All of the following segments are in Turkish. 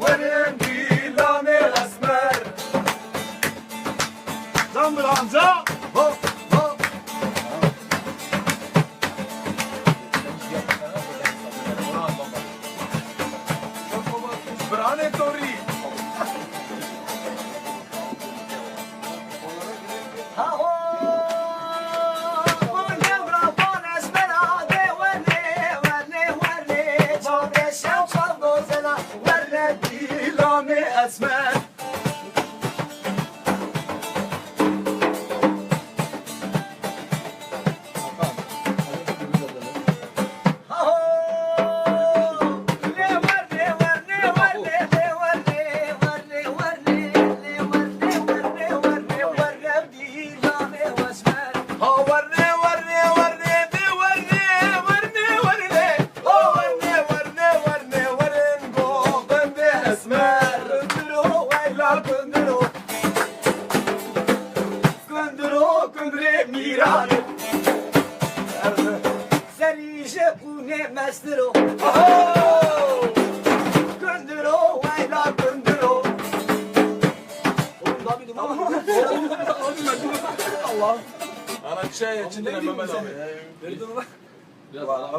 ورن دیلان اسمر زن برانزا برانه توری اسمر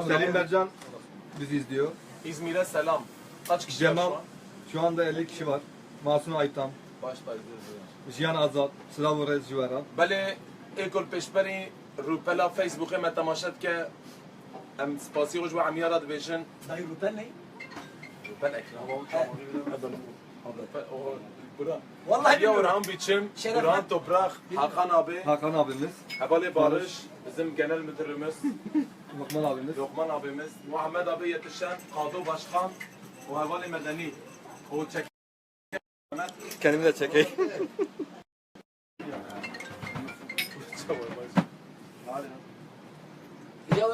Selim Mercan bizi izliyor. İzmir'e selam. Kaç kişi Cemal, var şu anda 50 kişi var. Masum Aytan, Başta Jiyan Azad, Slavo Rez Jivara. بله ایکل پیشبری روپلا فیسبوک ما تماشات که ام سپاسی و جو عمیارات بیشن دای روپل نی؟ روپل اکرام Vallahi Ya Orhan biçim, Orhan Toprak, Hakan abi, Hakan abimiz, Habali Barış, bizim genel müdürümüz, Lokman abimiz. Lokman abimiz, Muhammed abi yetişen, Kado Başkan, o Habali Medeni, o çek. Kendimi de çekeyim.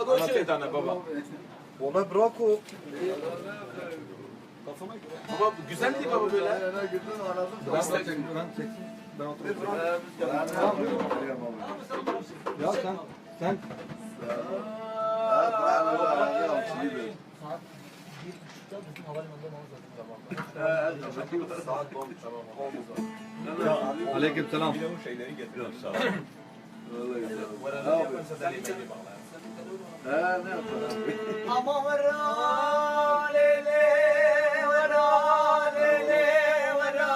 Anlatı tane baba. Ona bırak o. Baba güzel değil baba böyle. Ben çektim. Ben oturuyorum. Ya sen. Aleyküm selam. Ama vera lele vera lele vera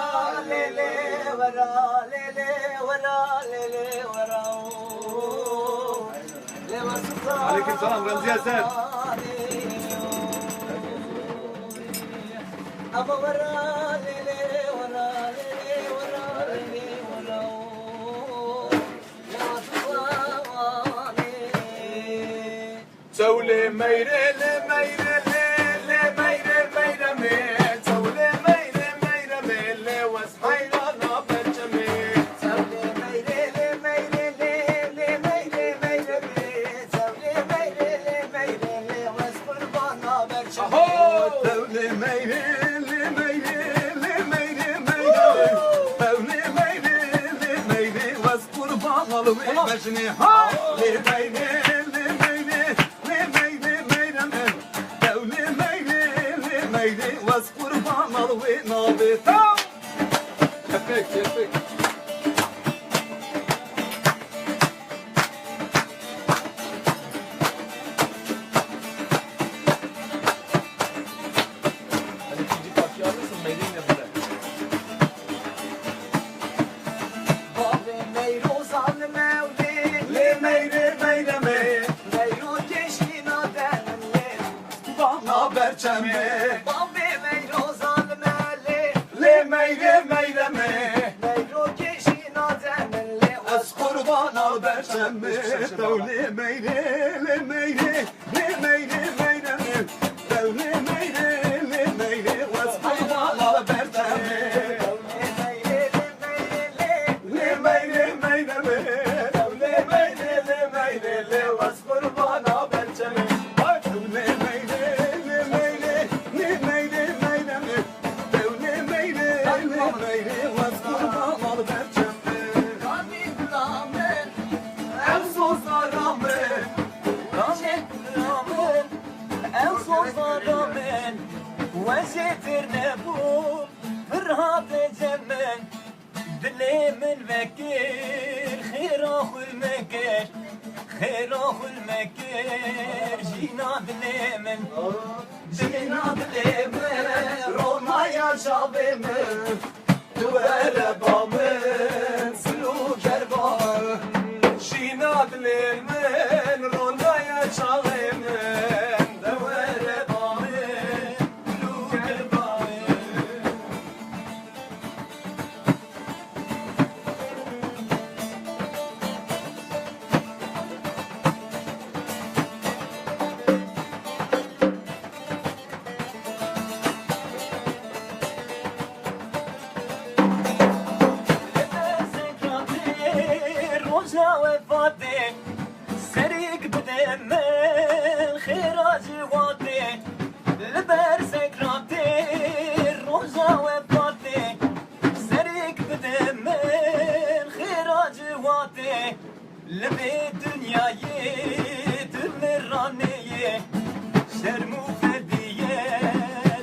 lele vera lele vera lele vera. Aleyküm selam Remzi Eser. Ama vera lele vera lele vera lele vera. Söyle meyre le meyre le meyre meyre me söyle meyre meyre me le was hayrana berçeme Söyle meyre le meyre le meyre meyre me söyle meyre le meyre le was kurbana berçeme Söyle meyre le meyre le meyre meyre Söyle meyre le meyre was kurban alı başını ha le meyre le meyre le meyre meyre me Söyle meyre le meyre was kurban alı nabe tam Yapık yapık Hani ikinci parçayı alırsın meyreyle böyle. Babe meyro zan mevli le meyre meyre me meyro keşkina denle bana berçeme Babe meyro zan mevli le meyre meyre me meyro keşkina denle Az kurban al berçeme Devle meyre le meyre le meyre meyre me Devle meyre le meyre Az kurban al berçeme Le meyre meyre me Devle meyre le meyre le Az kurban al berçeme Devle meyre le meyre le meyre meyre me Devle meyre le meyre Az kurban al berçeme دلي من بكير خير اخو المكير خير اخو المكير جينا دلي من روما يا شعبيمن دوار بامن سلو كربان جينا دلي من رونا يا شاغمن دوار بامن لو كربان روزا وفاتي سريك بدمن خير جواتي لبر سكراتي روزا وفاتي سريك بدمن خير جواتي لبي دنياي دمراني شرمو فدية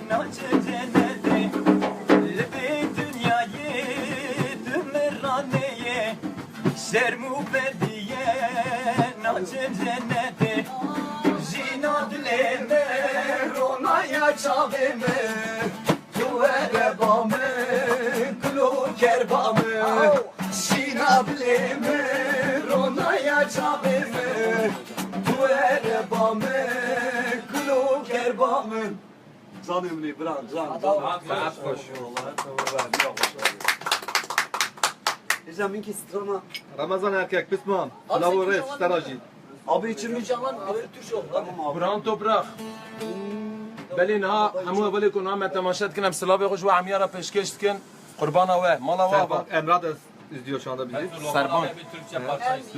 ناچ جنتي لبي دنياي دمراني شرمو بدیه ناچن جنته جینا دلمه روما یا چاومه دوار بامن کلو کربامن جینا دلمه روما یا چاومه دوار بامن کلو کربامن Canım ne bırak can. Hocam minki strana. Ramazan erkek Bisman. Lavores Staraji. Abi için mi? Canlan abi Türkçe oldu. Tamam abi. Buran toprak. بلين ها همو بليكون هم تماشات كنا مسلاوي خوش وعميارة پیشکش کن قربانا و مالا و Serban Emrah da izliyor şu anda bizi. Serban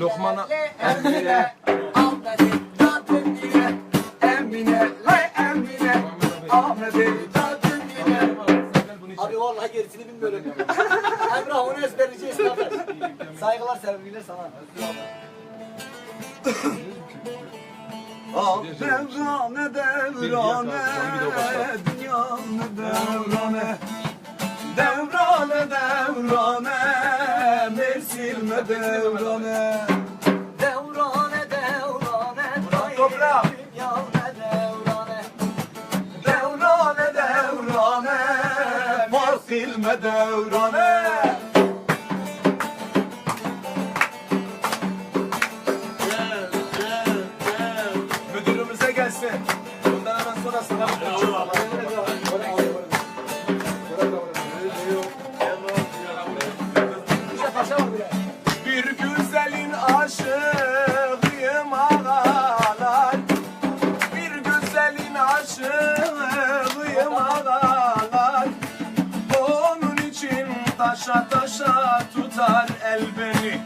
Lokman'a Emine Ahmet'i tatın yine Emine lay Emine Ahmet'i tatın yine Abi vallahi gerisini bilmiyorum. Emrah onu ezberleyeceğiz zaten. Saygılar sevgiler sana. Ah devrane devrane Dünyane devrane Devrane devrane Mersilme devrane Devrane devrane Toprak. Dünyane devrane Devrane devrane Fark ilme devrane Müdürümüze gelsin. Bundan hemen sonra sana bir güzelin aşığıyım ağalar. Bir güzelin aşığıyım ağalar. Onun için taşa taşa tutar el beni.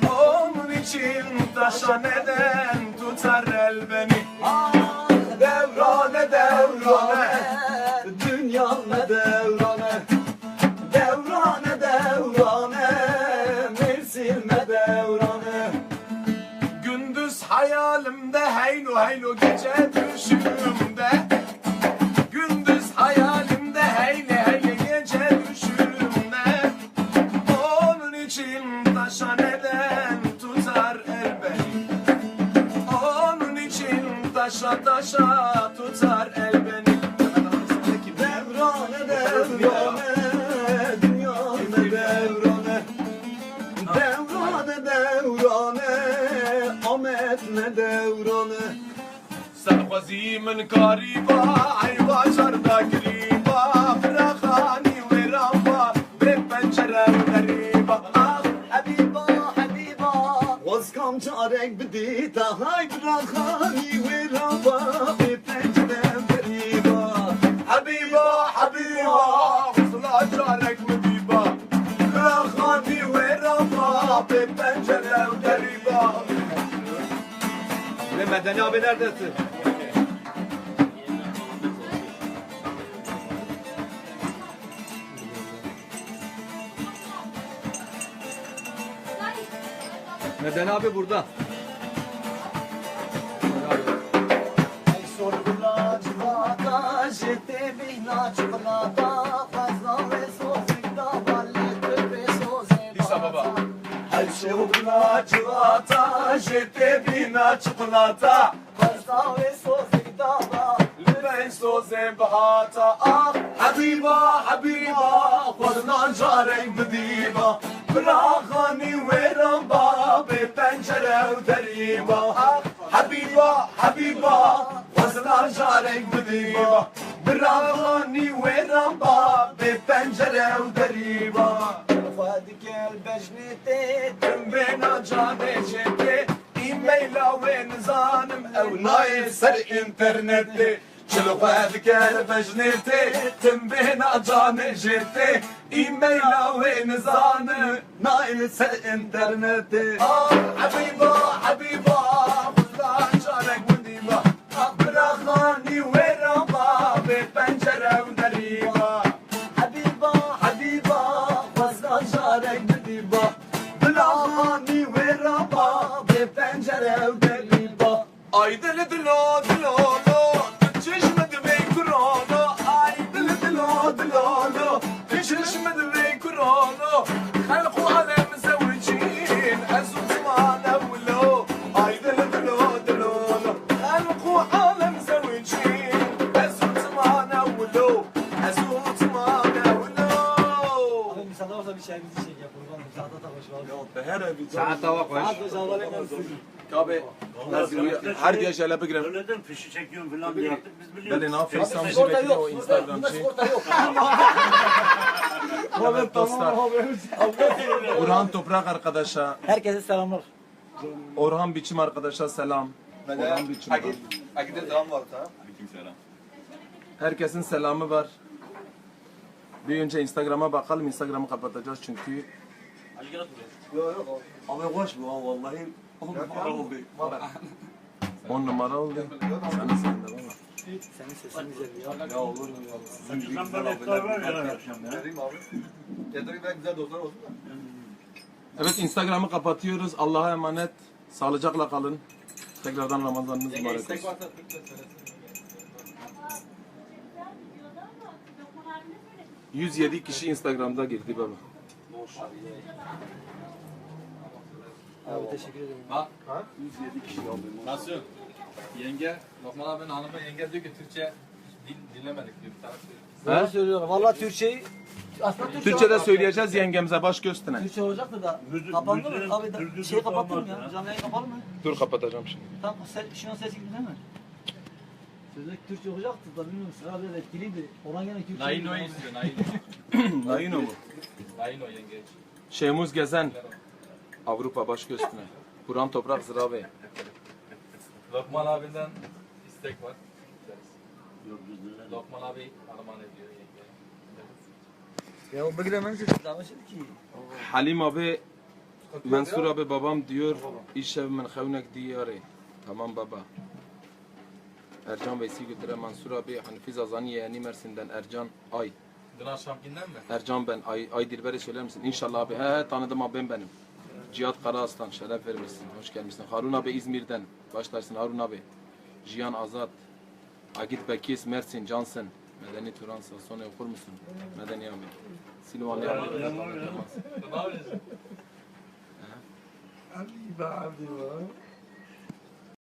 Onun için taşa neden tutar el beni. Devrane devrane Dünyane devrane Devrane devrane Mersilme devrane gündüz hayalimde heylo heylo gece düşümde. Gündüz hayalimde heyle heyle gece düşümde. Onun için taşa neden tutar el beni. Onun için taşa taşa tutar el beni. Devrane devrane Dünyane devrane Devrane devrane Ahmet'le devrane سرخوزی من کاری با عیبا شردا گریبا فراخانی و رابا به پنجره و دریبا Habiba Habiba Vazkam çarek bidi Tahay bırakani ve raba Ve pencerem veriba حبیبا حبیبا وصلا جارک مبیبا فراخانی و رابا به پنجره و دریبا Ve Medeni abi neredesin? Medeni abi burada. Sorgula çikolata Jete bihna çikolata Fazla ve sofrikta Valle köpes cilata Jete bina çikolata Varsa ve sozi dava لبين صوزين بهاتا حبيبة حبيبة خذنا جارك بديبة براغاني ويرمبا ببنجرة ودريبة حبيبة حبيبة خذنا جارك بديبة براغاني ويرمبا ببنجرة ودريبة Fadik el bejnete بينا جاني جيتي ايميلا وين زانم او نايل سر انترنتي شلو هذيك البجنتي تنبينا جاني جيتي ايميلا وين زانم نايل سر انترنتي حبيبة حبيبة خذلان جارك وديبة براخاني ويرمبا ببنجرة ودريبة Habiba حبيبة وزنا جارك بديبة بلاغاني ورابا ببنجرة ودريبة اي دل دلو دلو دلو تشمد بين كورونا اي دل دلو دلو دلو تشمد بين كورونا خلقوا على مزوجين ازوج معنا ولو اي دل دلو دلو دلو خلقوا على مزوجين ازوج معنا ولو ازوج معنا ولو Abi müsaade varsa bir şeyimizi çek ya kurban. Müsaade tabaşı var. Saat tava koy. Abi şavalayın Abi her diye şeyler bigre. Öyle fişi çekiyorum falan diye yaptık biz biliyoruz. Beni ne yapıyor? İstanbul'u Sigorta bekliyor yok. o Instagram'cı. Bunda sigorta yok. Evet dostlar. Orhan Toprak arkadaşa, Herkese selamlar. Orhan Biçim arkadaşa selam. Orhan Biçim. Akide selam var sana. Herkesin selamı var. Bir önce Instagram'a bakalım. Instagram'ı kapatacağız çünkü Abi hoş bu ha vallahi. oldu. 10 numara oldu. Senin sen de baba. Senin sesin güzel ya. Ya olur mu ya? Saçından böyle etler var ya akşam ya. Vereyim abi. Yeter ki ben güzel dostlar olsun da. Evet Instagram'ı kapatıyoruz. Allah'a emanet. Sağlıcakla kalın. Tekrardan Ramazanınız mübarek olsun. 107 kişi Instagram'da girdi baba. Abi teşekkür ederim. Nasıl? Yenge, Lokman abinin hanımı yenge diyor ki Türkçe dinlemedik diyor. Bir taraf söylüyor. Doğru söylüyorum. Valla Türkçeyi aslında Türkçe'de söyleyeceğiz yengemize baş gösteren. Türkçe olacaktı da kapandı mı? Abi da şeyi kapattın mı ya? Canlı yayın kapalı mı? Dur kapatacağım şimdi. Tamam şu an ses gibi değil mi? Sözlük Türkçe olacaktı da bilmiyorum sıra biraz etkiliydi. Ona gene Türkçe. Naino istiyor, Naino. Naino mu? Naino yenge. Şemuz Gezen. Avrupa baş gösteren. Kur'an Toprak Zıra Bey. Lokman abinden istek var. Lokman abi armağan ediyor yenge. Ya o bugün hemen sesi danışır ki. Halim abi, Mansur abi babam diyor, iş ev min xevnek diyare. Tamam baba. Ercan Veysi götüre Mansur abi, Hanifi Zazani yeğeni Mersin'den Ercan Ay. Dün akşamkinden mi? Ercan ben, Ay Dilber'e söyler misin? İnşallah abi, he tanıdım abim benim. Cihat Karaaslan, şeref vermişsin, hoş gelmişsin. Harun abi İzmir'den, başlarsın Harun abi. Cihan Azat, Agit Bekis, Mersin, Cansın. Medeni Turan, sonra okur musun? Medeni abi. Silvani abi. Ne yapıyorsun? Habiba habiba.